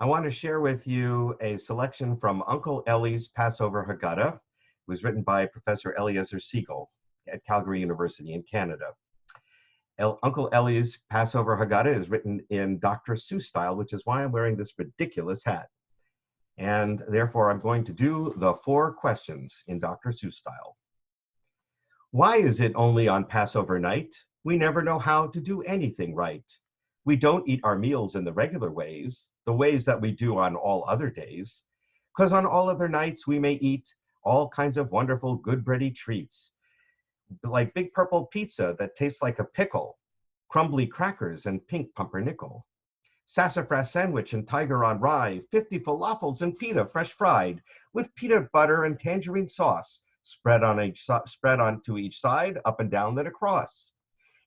I want to share with you a selection from Uncle Ellie's Passover Haggadah. It was written by Professor Eliezer Siegel at Calgary University in Canada. Uncle Ellie's Passover Haggadah is written in Dr. Seuss style, which is why I'm wearing this ridiculous hat. And therefore, I'm going to do the 4 questions in Dr. Seuss style. Why is it only on Passover night we never know how to do anything right? We don't eat our meals in the regular ways, the ways that we do on all other days, because on all other nights we may eat all kinds of wonderful good bready treats, like big purple pizza that tastes like a pickle, crumbly crackers and pink pumpernickel, sassafras sandwich and tiger on rye, 50 falafels and pita fresh fried, with peanut butter and tangerine sauce spread onto each side, up and down, then across,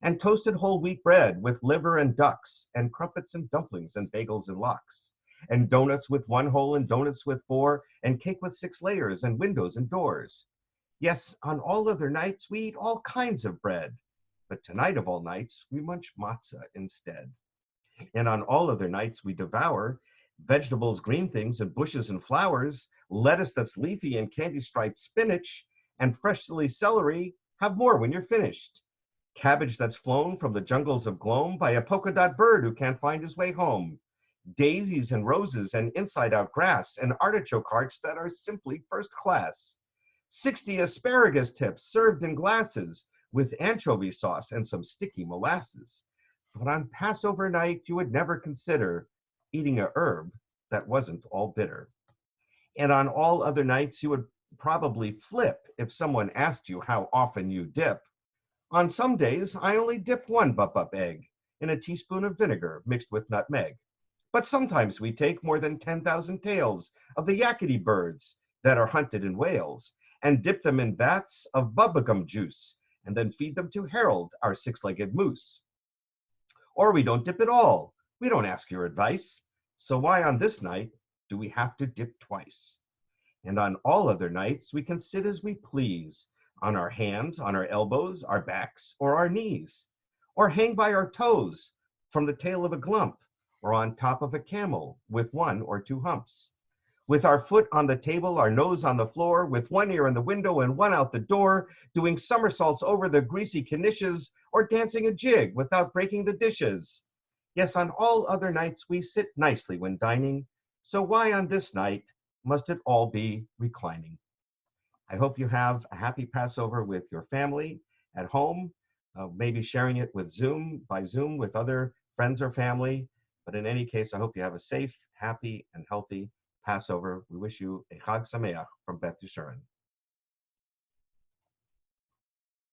and toasted whole wheat bread with liver and ducks, and crumpets and dumplings and bagels and lox, and donuts with 1 hole and donuts with 4, and cake with 6 layers and windows and doors. Yes, on all other nights we eat all kinds of bread, but tonight of all nights we munch matzah instead. And on all other nights we devour vegetables, green things, and bushes and flowers, lettuce that's leafy and candy-striped spinach, and freshly celery. Have more when you're finished. Cabbage that's flown from the jungles of gloam by a polka dot bird who can't find his way home. Daisies and roses and inside-out grass, and artichoke hearts that are simply first class. 60 asparagus tips served in glasses with anchovy sauce and some sticky molasses. But on Passover night, you would never consider eating a herb that wasn't all bitter. And on all other nights, you would probably flip if someone asked you how often you dip. On some days, I only dip 1 bup-up egg in a teaspoon of vinegar mixed with nutmeg. But sometimes we take more than 10,000 tails of the yakety birds that are hunted in Wales and dip them in vats of bubblegum juice and then feed them to Harold, our 6-legged moose. Or we don't dip at all. We don't ask your advice. So why on this night do we have to dip twice? And on all other nights, we can sit as we please, on our hands, on our elbows, our backs, or our knees, or hang by our toes from the tail of a glump, or on top of a camel with 1 or 2 humps. With our foot on the table, our nose on the floor, with 1 ear in the window and 1 out the door, doing somersaults over the greasy knishes, or dancing a jig without breaking the dishes. Yes, on all other nights we sit nicely when dining, so why on this night must it all be reclining? I hope you have a happy Passover with your family at home, maybe sharing it with by Zoom with other friends or family. But in any case, I hope you have a safe, happy, and healthy Passover. We wish you a Chag Sameach from Beth Yeshurun.